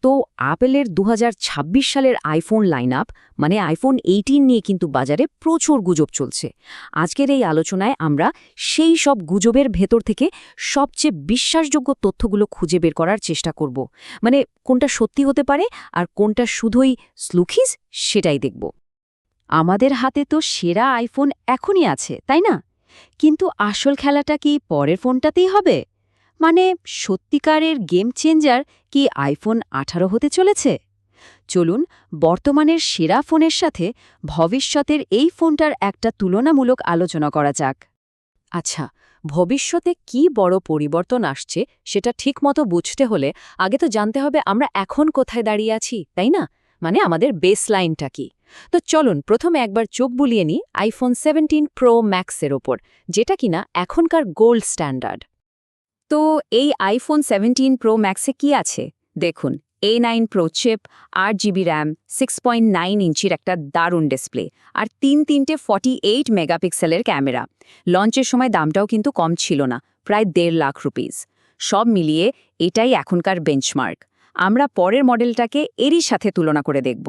তো অ্যাপেলের 2026 সালের আইফোন লাইনআপ মানে আইফোন 18 নিয়ে কিন্তু বাজারে প্রচুর গুজব চলছে। আজকের এই আলোচনায় আমরা সেই সব গুজবের ভেতর থেকে সবচেয়ে বিশ্বাসযোগ্য তথ্যগুলো খুঁজে বের করার চেষ্টা করব। মানে কোনটা সত্যি হতে পারে আর কোনটা শুধুই স্লুখিস সেটাই দেখব। আমাদের হাতে তো সেরা আইফোন এখনই আছে, তাই না? কিন্তু আসল খেলাটা কি পরের ফোনটাতেই হবে? মানে সত্যিকারের গেম চেঞ্জার কি আইফোন 18 হতে চলেছে? চলুন বর্তমানের সেরা ফোনের সাথে ভবিষ্যতের এই ফোনটার একটা তুলনামূলক আলোচনা করা যাক। আচ্ছা, ভবিষ্যতে কি বড় পরিবর্তন আসছে সেটা ঠিকমতো বুঝতে হলে আগে তো জানতে হবে আমরা এখন কোথায় দাঁড়িয়ে আছি, তাই না? মানে আমাদের বেসলাইনটা কি। তো চলুন প্রথমে একবার চোখ বুলিয়ে নিই আইফোন 17 প্রো ম্যাক্সের ওপর, যেটা কিনা এখনকার গোল্ড স্ট্যান্ডার্ড। তো এই আইফোন 17 প্রো ম্যাক্সে কি আছে দেখুন। A9 pro chip, 8 GB RAM, 6.9 ইঞ্চির একটা দারুণ ডিসপ্লে, আর তিনটে 48 মেগাপিক্সেলের ক্যামেরা। লঞ্চের সময় দামটাও কিন্তু কম ছিল না, প্রায় 1.5 লাখ রুপিস। সব মিলিয়ে এটাই এখনকার বেঞ্চমার্ক। আমরা পরের মডেলটাকে এরই সাথে তুলনা করে দেখব।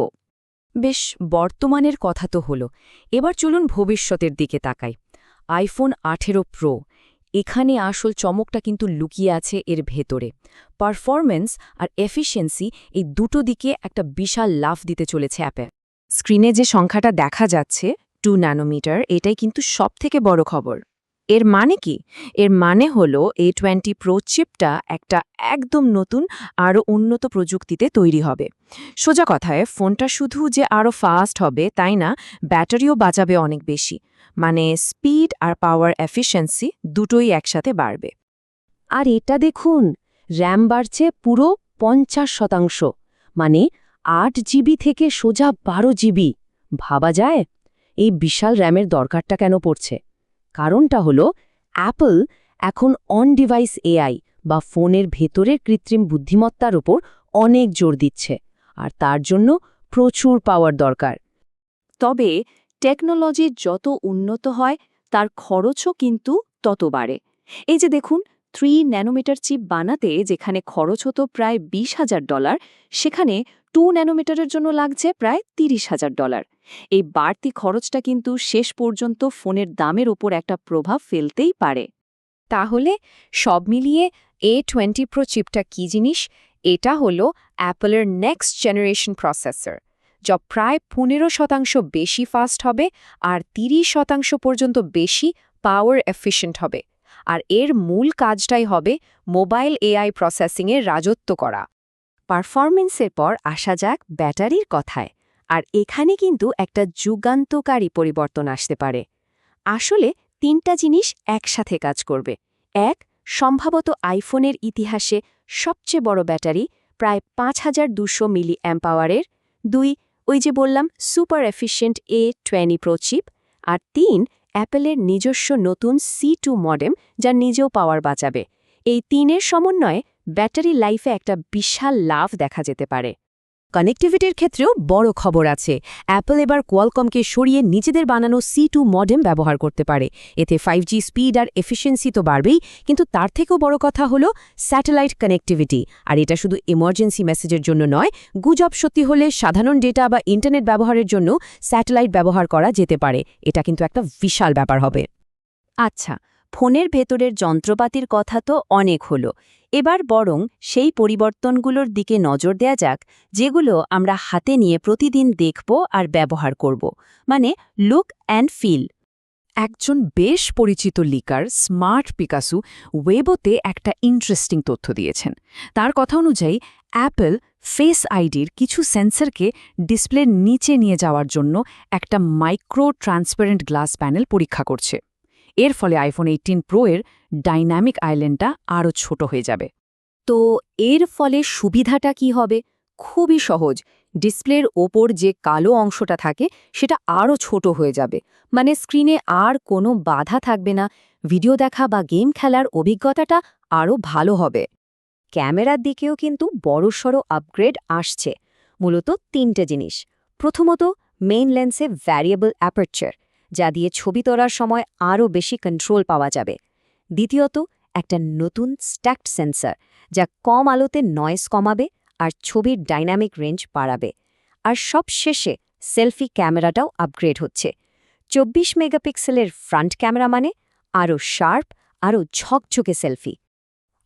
বেশ, বর্তমানের কথা তো হলো, এবার চলুন ভবিষ্যতের দিকে তাকাই। আইফোন 18 প্রো, এখানে আসল চমকটা কিন্তু লুকিয়ে আছে এর ভেতরে। পারফরম্যান্স আর এফিশিয়েন্সি এই দুটো দিকে একটা বিশাল লাফ দিতে চলেছে অ্যাপে। স্ক্রিনে যে সংখ্যাটা দেখা যাচ্ছে 2 ন্যানোমিটার, এটাই কিন্তু সবথেকে বড় খবর। এর মানে কি? এর মানে হলো A20 প্রো চিপটা একটা একদম নতুন আরও উন্নত প্রযুক্তিতে তৈরি হবে। সোজা কথায় ফোনটা শুধু যে আরও ফাস্ট হবে তাই না, ব্যাটারিও বাঁচাবে অনেক বেশি। মানে স্পিড আর পাওয়ার এফিশিয়েন্সি দুটোই একসাথে বাড়বে। আর এটা দেখুন, র্যাম বাড়ছে পুরো 50%, মানে 8 GB থেকে সোজা 12 GB। ভাবা যায় এই বিশাল র্যামের দরকারটা কেন পড়ছে? কারণটা হলো অ্যাপল এখন অন ডিভাইস এআই বা ফোনের ভেতরের কৃত্রিম বুদ্ধিমত্তার ওপর অনেক জোর দিচ্ছে, আর তার জন্য প্রচুর পাওয়ার দরকার। তবে টেকনোলজি যত উন্নত হয় তার খরচও কিন্তু তত বাড়ে। এই যে দেখুন, 3 ন্যানোমিটার চিপ বানাতে যেখানে খরচ হতো প্রায় $20,000, সেখানে 2 ন্যানোমিটারের জন্য লাগছে প্রায় $30,000। এই বাড়তি খরচটা কিন্তু শেষ পর্যন্ত ফোনের দামের ওপর একটা প্রভাব ফেলতেই পারে। তাহলে সব মিলিয়ে A20 প্রো চিপটা কী জিনিস? এটা হলো অ্যাপলের নেক্সট জেনারেশন প্রসেসর, যা প্রায় 15% বেশি ফাস্ট হবে আর 30% পর্যন্ত বেশি পাওয়ার এফিশিয়েন্ট হবে। আর এর মূল কাজটাই হবে মোবাইল এআই প্রসেসিংয়ের রাজত্ব করা। পারফরমেন্সের পর আসা যাক ব্যাটারির কথায়। আর এখানে কিন্তু একটা যুগান্তকারী পরিবর্তন আসতে পারে। আসলে 3টা জিনিস একসাথে কাজ করবে। 1, সম্ভবত আইফোনের ইতিহাসে সবচেয়ে বড় ব্যাটারি, প্রায় 5200 মিলি অ্যাম্পাওয়ারের। 2, ওই যে বললাম super efficient A20 pro chip. আর 3, অ্যাপলের নিজস্ব নতুন C2 মডেম, যা নিজেও পাওয়ার বাঁচাবে। এই 3-এর সমন্বয়ে ব্যাটারি লাইফে একটা বিশাল লাভ দেখা যেতে পারে। কানেক্টিভিটির ক্ষেত্রেও বড় খবর আছে। অ্যাপল এবার কোয়ালকমকে সরিয়ে নিজেদের বানানো C2 মডেম ব্যবহার করতে পারে। এতে 5G স্পিড আর এফিশিয়েন্সি তো বাড়বেই, কিন্তু তার থেকেও বড় কথা হলো স্যাটেলাইট কানেক্টিভিটি। আর এটা শুধু ইমার্জেন্সি মেসেজের জন্য নয়, গুজব সত্যি হলে সাধারণ ডেটা বা ইন্টারনেট ব্যবহারের জন্য স্যাটেলাইট ব্যবহার করা যেতে পারে। এটা কিন্তু একটা বিশাল ব্যাপার হবে। আচ্ছা, ফোনের ভেতরের যন্ত্রপাতির কথা তো অনেক হলো, এবার বরং সেই পরিবর্তনগুলোর দিকে নজর দেয়া যাক যেগুলো আমরা হাতে নিয়ে প্রতিদিন দেখব আর ব্যবহার করব। মানে লুক অ্যান্ড ফিল। একজন বেশ পরিচিত লিকার স্মার্ট পিকাসু ওয়েবোতে একটা ইন্টারেস্টিং তথ্য দিয়েছেন। তার কথা অনুযায়ী অ্যাপল ফেস আইডির কিছু সেন্সরকে ডিসপ্লের নিচে নিয়ে যাওয়ার জন্য একটা মাইক্রো ট্রান্সপারেন্ট গ্লাস প্যানেল পরীক্ষা করছে। এর ফলে আইফোন 18 প্রো এর ডাইনামিক আইল্যান্ডটা আরও ছোট হয়ে যাবে। তো এর ফলে সুবিধাটা কি হবে? খুবই সহজ। ডিসপ্লের ওপর যে কালো অংশটা থাকে সেটা আরও ছোট হয়ে যাবে। মানে স্ক্রিনে আর কোনো বাধা থাকবে না, ভিডিও দেখা বা গেম খেলার অভিজ্ঞতাটা আরও ভালো হবে। ক্যামেরার দিকেও কিন্তু বড়সড় আপগ্রেড আসছে। মূলত 3টে জিনিস। প্রথমত, মেইন লেন্সে ভ্যারিয়েবল অ্যাপারচার, যা দিয়ে ছবি তোলার সময় আরও বেশি কন্ট্রোল পাওয়া যাবে। দ্বিতীয়ত, একটা নতুন স্ট্যাকড সেন্সর, যা কম আলোতে নয়েজ কমাবে আর ছবির ডাইনামিক রেঞ্জ বাড়াবে। আর সবশেষে সেলফি ক্যামেরাটাও আপগ্রেড হচ্ছে। 24 মেগাপিক্সেলের ফ্রন্ট ক্যামেরা মানে আরও শার্প, আরও ঝকঝকে সেলফি।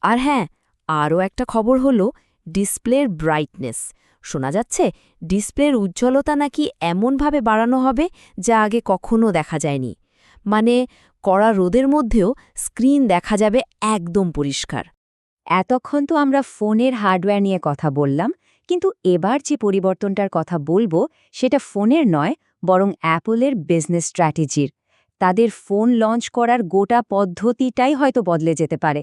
আর হ্যাঁ, আরও একটা খবর হলো ডিসপ্লের ব্রাইটনেস। শোনা যাচ্ছে ডিসপ্লের উজ্জ্বলতা নাকি এমনভাবে বাড়ানো হবে যা আগে কখনো দেখা যায়নি। মানে কড়া রোদের মধ্যেও স্ক্রিন দেখা যাবে একদম পরিষ্কার। এতক্ষণ তো আমরা ফোনের হার্ডওয়্যার নিয়ে কথা বললাম, কিন্তু এবার যে পরিবর্তনটার কথা বলবো সেটা ফোনের নয়, বরং অ্যাপলের বিজনেস স্ট্র্যাটেজির। তাদের ফোন লঞ্চ করার গোটা পদ্ধতিটাই হয়তো বদলে যেতে পারে।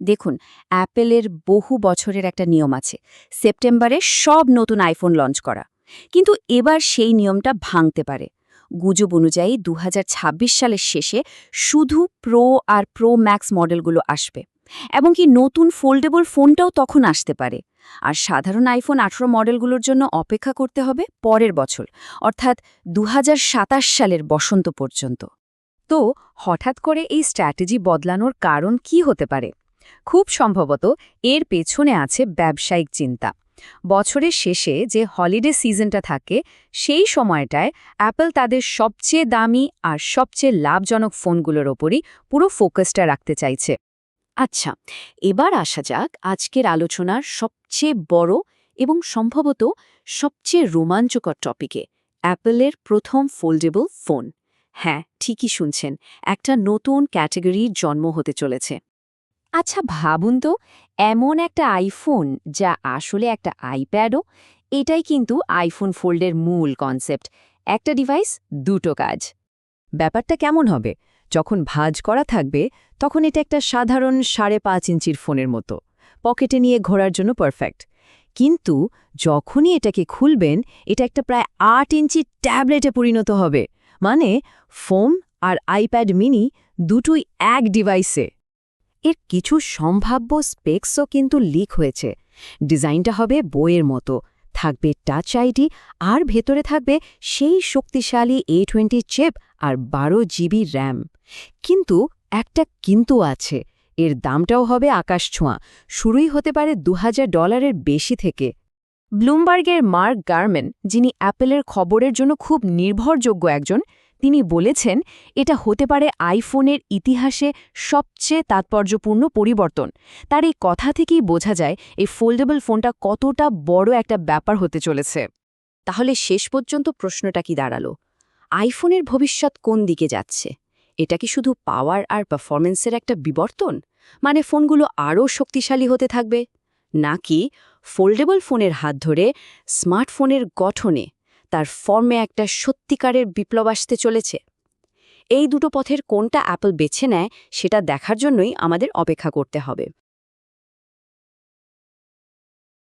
দেখুন, অ্যাপেলের বহু বছরের একটা নিয়ম আছে, সেপ্টেম্বরে সব নতুন আইফোন লঞ্চ করা। কিন্তু এবার সেই নিয়মটা ভাঙতে পারে। গুজব অনুযায়ী 2026 সালের শেষে শুধু প্রো আর প্রো ম্যাক্স মডেলগুলো আসবে, এমনকি নতুন ফোল্ডেবল ফোনটাও তখন আসতে পারে। আর সাধারণ আইফোন 18 মডেলগুলোর জন্য অপেক্ষা করতে হবে পরের বছর, অর্থাৎ 2027 সালের বসন্ত পর্যন্ত। তো হঠাৎ করে এই স্ট্র্যাটেজি বদলানোর কারণ কি হতে পারে? খুব সম্ভবত এর পেছনে আছে ব্যবসায়িক চিন্তা। বছরের শেষে যে হলিডে সিজনটা থাকে, সেই সময়টায় অ্যাপল তাদের সবচেয়ে দামি আর সবচেয়ে লাভজনক ফোনগুলোর ওপরই পুরো ফোকাসটা রাখতে চাইছে। আচ্ছা, এবার আসা যাক আজকের আলোচনার সবচেয়ে বড় এবং সম্ভবত সবচেয়ে রোমাঞ্চকর টপিকে, অ্যাপলের প্রথম ফোল্ডেবল ফোন। হ্যাঁ, ঠিকই শুনছেন, একটা নতুন ক্যাটাগরির জন্ম হতে চলেছে। আচ্ছা ভাবুন তো, এমন একটা আইফোন যা আসলে একটা আইপ্যাডও। এটাই কিন্তু আইফোন ফোল্ডের মূল কনসেপ্ট, একটা ডিভাইস, দুটো কাজ। ব্যাপারটা কেমন হবে? যখন ভাঁজ করা থাকবে তখন এটা একটা সাধারণ 5.5 ইঞ্চির ফোনের মতো, পকেটে নিয়ে ঘোরার জন্য পারফেক্ট। কিন্তু যখনই এটাকে খুলবেন, এটা একটা প্রায় 8 ইঞ্চি ট্যাবলেটে পরিণত হবে। মানে ফোন আর আইপ্যাড মিনি দুটোই এক ডিভাইসে। এর কিছু সম্ভাব্য স্পেক্সও কিন্তু লিক হয়েছে। ডিজাইনটা হবে বইয়ের মতো, থাকবে টাচ আইডি, আর ভেতরে থাকবে সেই শক্তিশালী A20 চিপ আর 12 জিবি র্যাম। কিন্তু একটা কিন্তু আছে, এর দামটাও হবে আকাশছোঁয়া, শুরুই হতে পারে $2000 বেশি থেকে। ব্লুমবার্গের মার্ক গারম্যান, যিনি অ্যাপলের খবরের জন্য খুব নির্ভরযোগ্য একজন, তিনি বলেছেন এটা হতে পারে আইফোনের ইতিহাসে সবচেয়ে তাৎপর্যপূর্ণ পরিবর্তন। তার এই কথা থেকেই বোঝা যায় এই ফোল্ডেবল ফোনটা কতটা বড় একটা ব্যাপার হতে চলেছে। তাহলে শেষ পর্যন্ত প্রশ্নটা কি দাঁড়ালো? আইফোনের ভবিষ্যৎ কোন দিকে যাচ্ছে? এটা কি শুধু পাওয়ার আর পারফরমেন্সের একটা বিবর্তন, মানে ফোনগুলো আরও শক্তিশালী হতে থাকবে, নাকি ফোল্ডেবল ফোনের হাত ধরে স্মার্টফোনের গঠনে, তার ফর্মে একটা সত্যিকারের বিপ্লব আসতে চলেছে? এই দুটো পথের কোনটা অ্যাপল বেছে নেয় সেটা দেখার জন্যই আমাদের অপেক্ষা করতে হবে।